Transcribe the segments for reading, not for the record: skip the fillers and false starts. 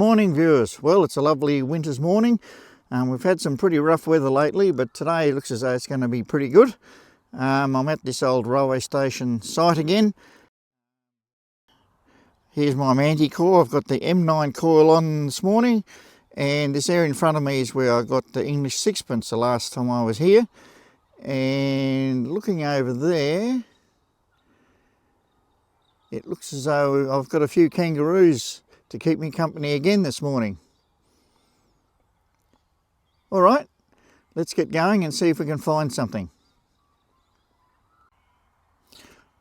morning, viewers. Well, it's a lovely winter's morning. We've had some pretty rough weather lately, but today looks as though it's going to be pretty good. I'm at this old railway station site again. Here's my Manticore. I've got the M9 coil on this morning, and this area in front of me is where I got the English sixpence the last time I was here. And looking over there, it looks as though I've got a few kangaroos to keep me company again this morning. All right, let's get going and see if we can find something.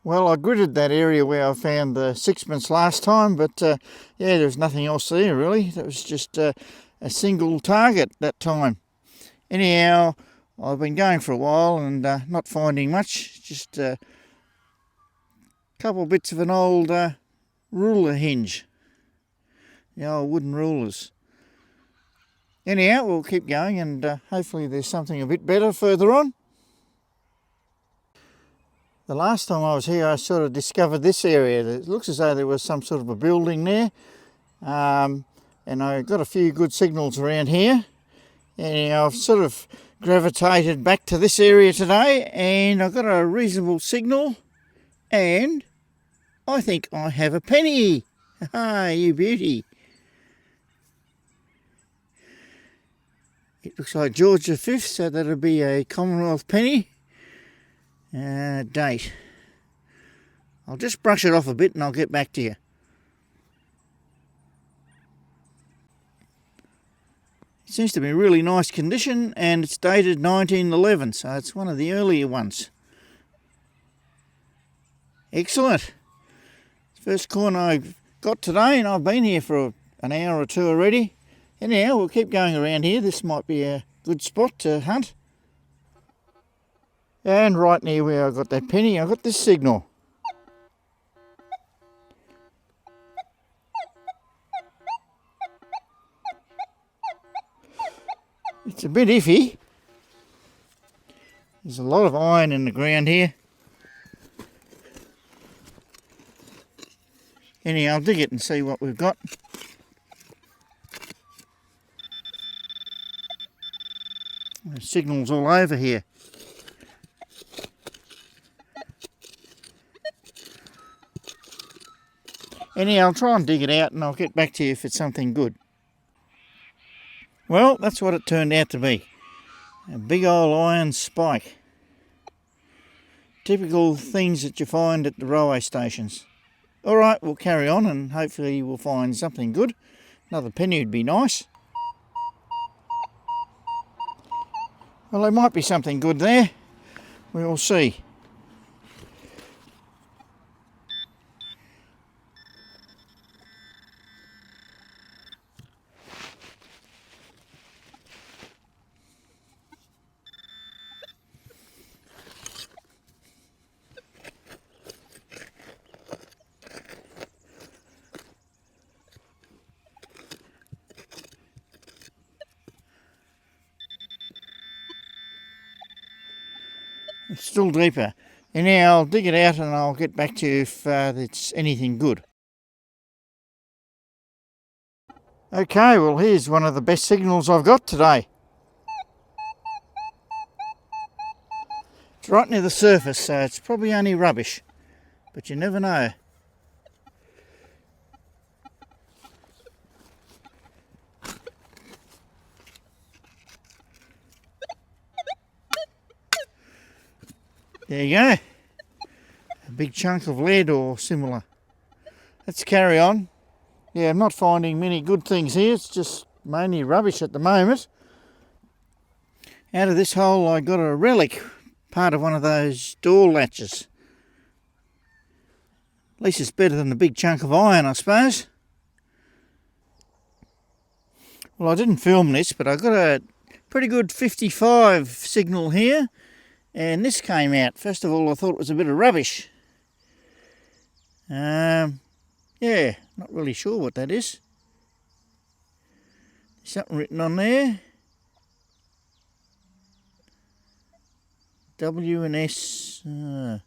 Well, I gridded that area where I found the sixpence last time, but yeah, there's nothing else there really. That was just a single target that time. Anyhow, I've been going for a while and not finding much, just a couple of bits of an old ruler hinge. The old wooden rulers. Anyhow, we'll keep going and hopefully there's something a bit better further on. The last time I was here I sort of discovered this area. It looks as though there was some sort of a building there. And I got a few good signals around here. And I've sort of gravitated back to this area today and I've got a reasonable signal and I think I have a penny. Ah, you beauty. It looks like George V, so that'll be a Commonwealth penny. Date. I'll just brush it off a bit and I'll get back to you. It seems to be in really nice condition and it's dated 1911, so it's one of the earlier ones. Excellent. First coin I've got today and I've been here for an hour or two already. Anyhow, we'll keep going around here. This might be a good spot to hunt. And right near where I got that penny, I got this signal. It's a bit iffy. There's a lot of iron in the ground here. Anyhow, I'll dig it and see what we've got. There's signals all over here. Anyhow, I'll try and dig it out and I'll get back to you if it's something good. Well, that's what it turned out to be. A big old iron spike. Typical things that you find at the railway stations. Alright, we'll carry on and hopefully we'll find something good. Another penny would be nice. Well, there might be something good there. We will see. It's still deeper. Anyhow, I'll dig it out and I'll get back to you if it's anything good. Okay, well here's one of the best signals I've got today. It's right near the surface, so it's probably only rubbish, but you never know. There you go. A big chunk of lead or similar. Let's carry on. Yeah, I'm not finding many good things here. It's just mainly rubbish at the moment. Out of this hole I got a relic, part of one of those door latches. At least it's better than the big chunk of iron, I suppose. Well, I didn't film this, but I got a pretty good 55 signal here. And this came out. First of all, I thought it was a bit of rubbish. Yeah, not really sure what that is. There's something written on there. W and S. Don't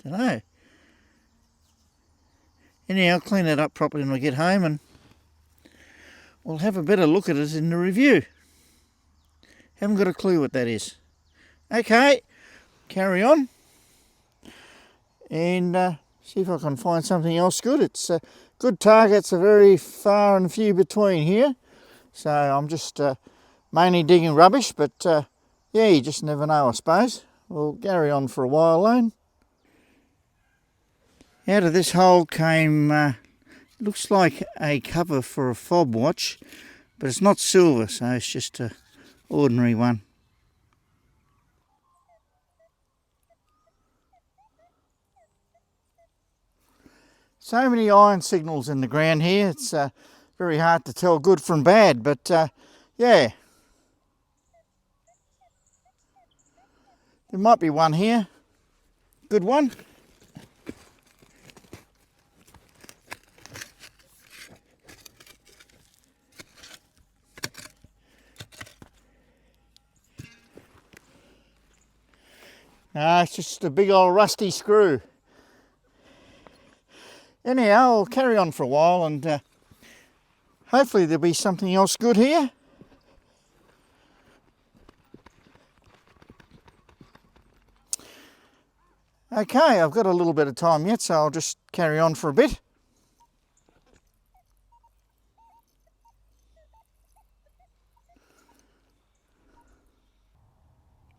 know. Anyhow, I'll clean that up properly when I get home and we'll have a better look at it in the review. Haven't got a clue what that is. Okay, carry on and see if I can find something else good. It's good targets are very far and few between here, so I'm just mainly digging rubbish, but yeah, you just never know, I suppose. We'll carry on for a while then. Out of this hole came, looks like a cover for a fob watch, but it's not silver, so it's just an ordinary one. So many iron signals in the ground here, it's very hard to tell good from bad, but yeah. There might be one here, good one. No, it's just a big old rusty screw. Anyhow, I'll carry on for a while and hopefully there'll be something else good here. Okay, I've got a little bit of time yet, so I'll just carry on for a bit.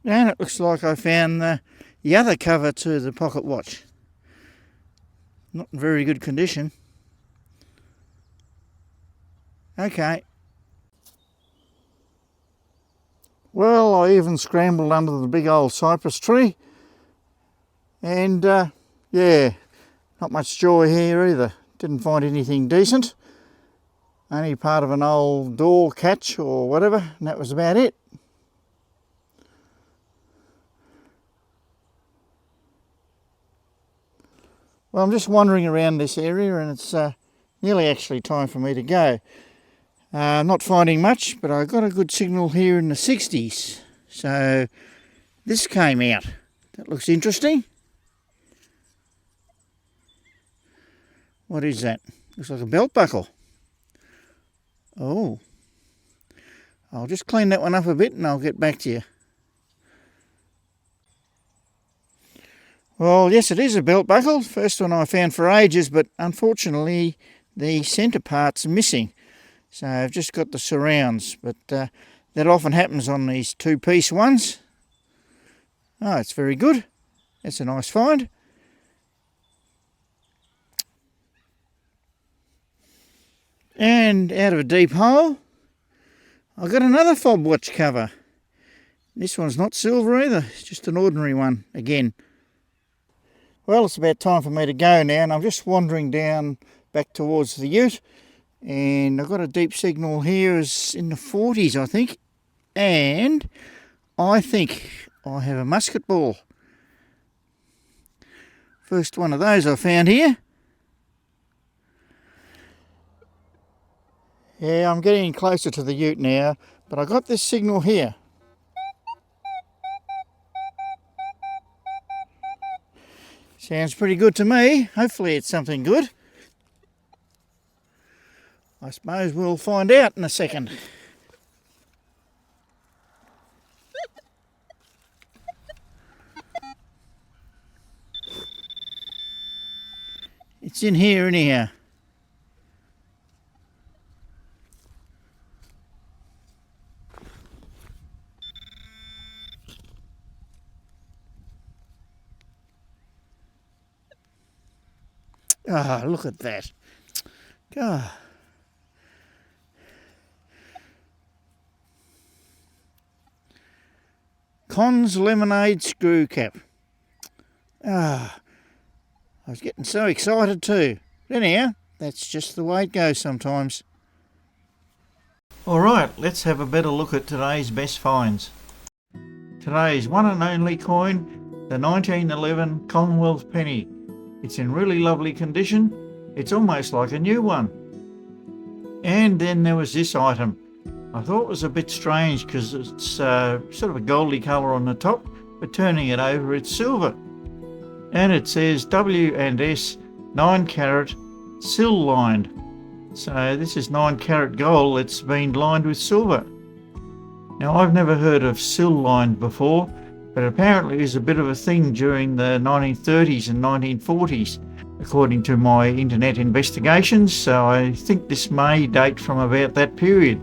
And it looks like I found the other cover to the pocket watch. Not in very good condition. Okay. Well, I even scrambled under the big old cypress tree. And yeah, not much joy here either. Didn't find anything decent. Only part of an old door catch or whatever, and that was about it. Well, I'm just wandering around this area and it's nearly actually time for me to go. I'm not finding much, but I got a good signal here in the 60s. So this came out. That looks interesting. What is that? Looks like a belt buckle. Oh. I'll just clean that one up a bit and I'll get back to you. Well, yes, it is a belt buckle. First one I found for ages, but unfortunately the centre part's missing. So I've just got the surrounds, but that often happens on these two-piece ones. Oh, it's very good. That's a nice find. And out of a deep hole, I've got another fob watch cover. This one's not silver either, it's just an ordinary one again. Well, it's about time for me to go now, and I'm just wandering down back towards the ute, and I've got a deep signal here is in the 40s, I think, and I think I have a musket ball. First one of those I found here. Yeah, I'm getting closer to the ute now, but I got this signal here. Sounds pretty good to me. Hopefully it's something good. I suppose we'll find out in a second. It's in here anyhow. Ah, look at that. God. Cons lemonade screw cap. Ah, I was getting so excited too. But anyhow, that's just the way it goes sometimes. Alright, let's have a better look at today's best finds. Today's one and only coin, the 1911 Commonwealth penny. It's in really lovely condition. It's almost like a new one. And then there was this item. I thought it was a bit strange because it's sort of a goldy colour on the top, but turning it over it's silver. And it says W&S 9 carat sill lined. So this is 9-carat gold that's been lined with silver. Now I've never heard of sill lined before, but apparently it was a bit of a thing during the 1930s and 1940s, according to my internet investigations, so I think this may date from about that period.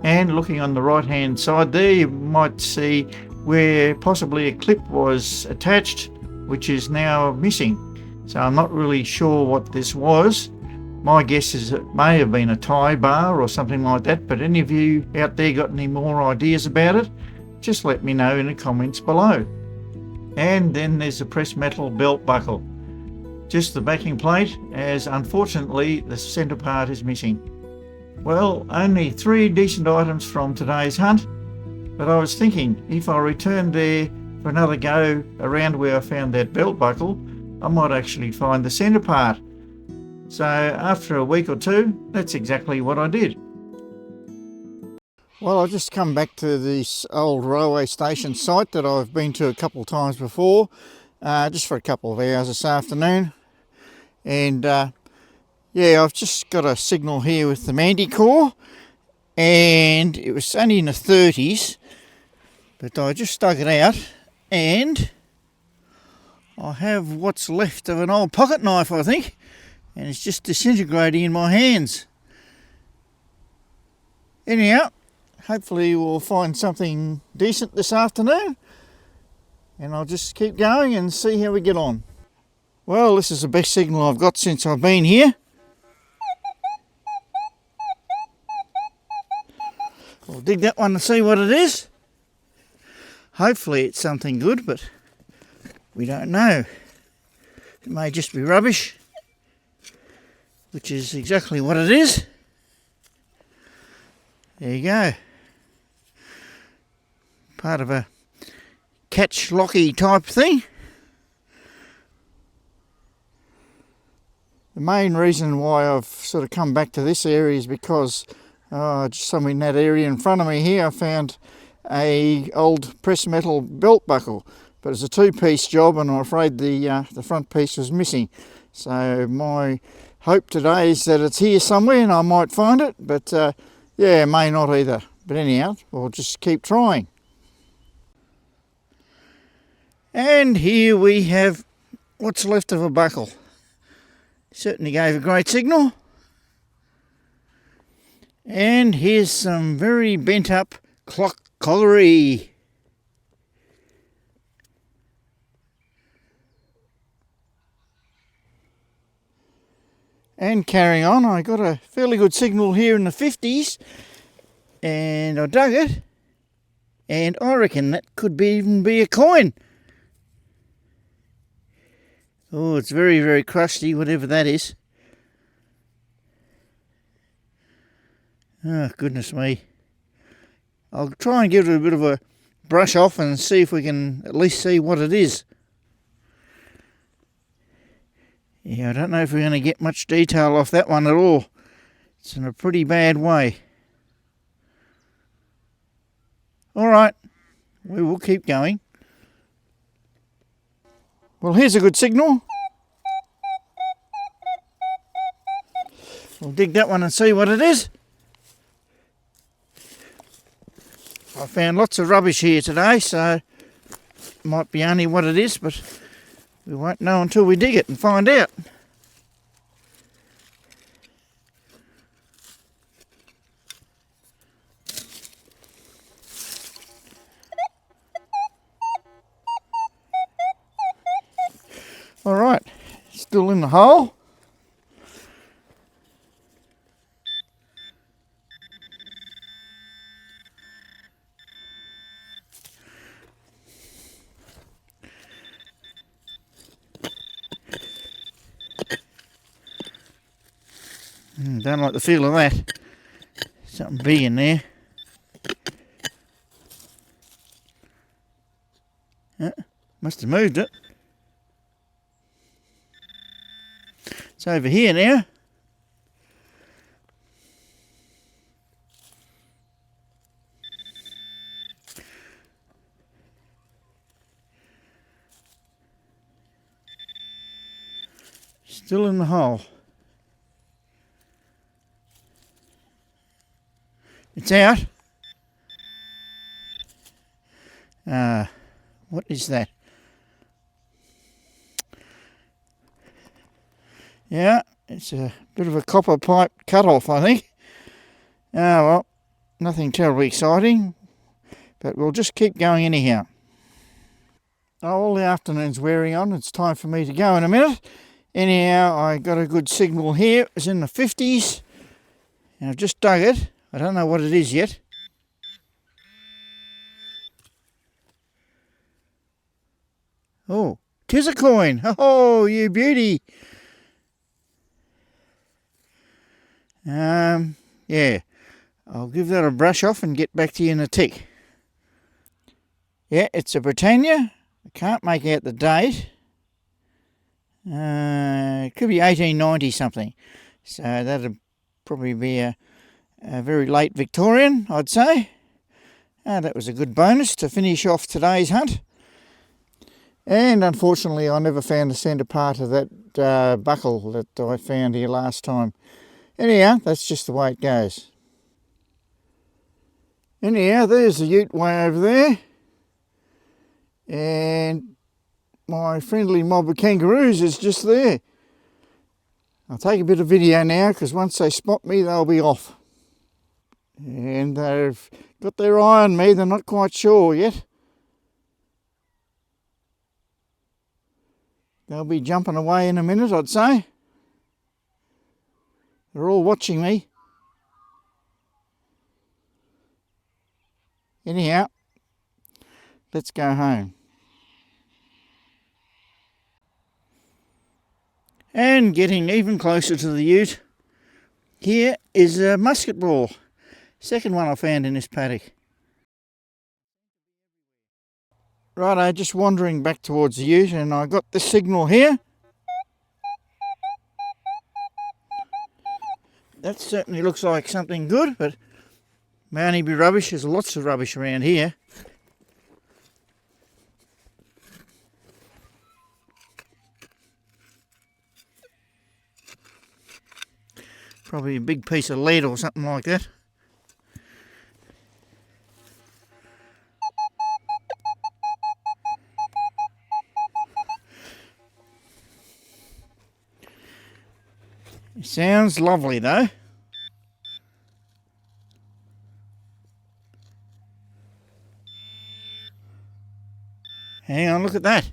And looking on the right hand side there, you might see where possibly a clip was attached, which is now missing. So I'm not really sure what this was. My guess is it may have been a tie bar or something like that, but any of you out there got any more ideas about it, just let me know in the comments below. And then there's the pressed metal belt buckle. Just the backing plate, as unfortunately the centre part is missing. Well, only 3 decent items from today's hunt, but I was thinking if I returned there for another go around where I found that belt buckle, I might actually find the centre part. So after a week or two, that's exactly what I did. Well, I've just come back to this old railway station site that I've been to a couple of times before, just for a couple of hours this afternoon. And yeah, I've just got a signal here with the Manticore, and it was only in the 30s, but I just stuck it out, and I have what's left of an old pocket knife, I think, and it's just disintegrating in my hands. Anyhow, hopefully we'll find something decent this afternoon, and I'll just keep going and see how we get on. Well, this is the best signal I've got since I've been here. I'll dig that one and see what it is. Hopefully it's something good, but we don't know. It may just be rubbish, which is exactly what it is. There you go. Part of a catch-locky type thing. The main reason why I've sort of come back to this area is because just somewhere in that area in front of me here I found a old pressed metal belt buckle, but it's a 2-piece job and I'm afraid the front piece was missing. So my hope today is that it's here somewhere and I might find it, but yeah, may not either. But anyhow, we'll just keep trying. And here we have what's left of a buckle. Certainly gave a great signal. And here's some very bent up clock colliery. And carrying on, I got a fairly good signal here in the 50s, and I dug it, and I reckon that could even be a coin. Oh, it's very, very crusty, whatever that is. Oh, goodness me. I'll try and give it a bit of a brush off and see if we can at least see what it is. Yeah, I don't know if we're going to get much detail off that one at all. It's in a pretty bad way. All right, we will keep going. Well, here's a good signal. We'll dig that one and see what it is. I found lots of rubbish here today, so it might be only what it is, but we won't know until we dig it and find out. All right, still in the hole. Don't like the feel of that. Something big in there. Must have moved it. It's over here now. Still in the hole. It's out. What is that? Yeah, it's a bit of a copper pipe cut-off, I think. Well, nothing terribly exciting, but we'll just keep going anyhow. All the afternoon's wearing on. It's time for me to go in a minute. Anyhow, I got a good signal here. It's in the 50s, and I've just dug it. I don't know what it is yet. Oh, 'tis a coin. Oh, you beauty. Yeah, I'll give that a brush off and get back to you in a tick. Yeah, it's a Britannia. I can't make out the date. It could be 1890 something. So that'd probably be a very late Victorian, I'd say. That was a good bonus to finish off today's hunt. And unfortunately, I never found the centre part of that buckle that I found here last time. Anyhow, that's just the way it goes. Anyhow, there's the ute way over there. And my friendly mob of kangaroos is just there. I'll take a bit of video now because once they spot me, they'll be off. And they've got their eye on me. They're not quite sure yet. They'll be jumping away in a minute, I'd say. They're all watching me. Anyhow, let's go home. And getting even closer to the ute, here is a musket ball. Second one I found in this paddock. Righto, just wandering back towards the ute, and I got this signal here. That certainly looks like something good, but may only be rubbish. There's lots of rubbish around here. Probably a big piece of lead or something like that. It sounds lovely though. Hang on, look at that.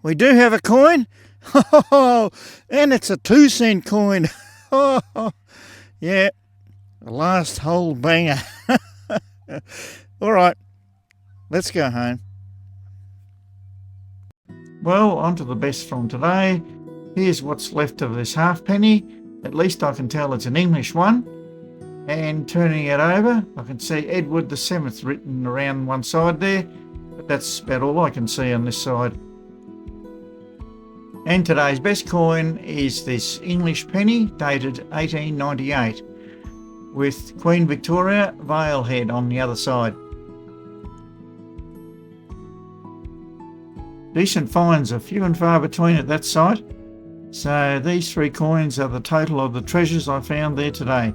We do have a coin. And it's a 2-cent coin. Yeah, the last whole banger. All right, let's go home. Well, on to the best from today. Here's what's left of this halfpenny. At least I can tell it's an English one. And turning it over, I can see Edward the 7th written around one side there. But that's about all I can see on this side. And today's best coin is this English penny dated 1898 with Queen Victoria Vale head on the other side. Decent finds, are few and far between at that site. So these 3 coins are the total of the treasures I found there today.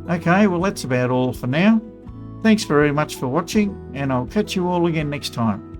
Okay, well that's about all for now. Thanks very much for watching, and I'll catch you all again next time.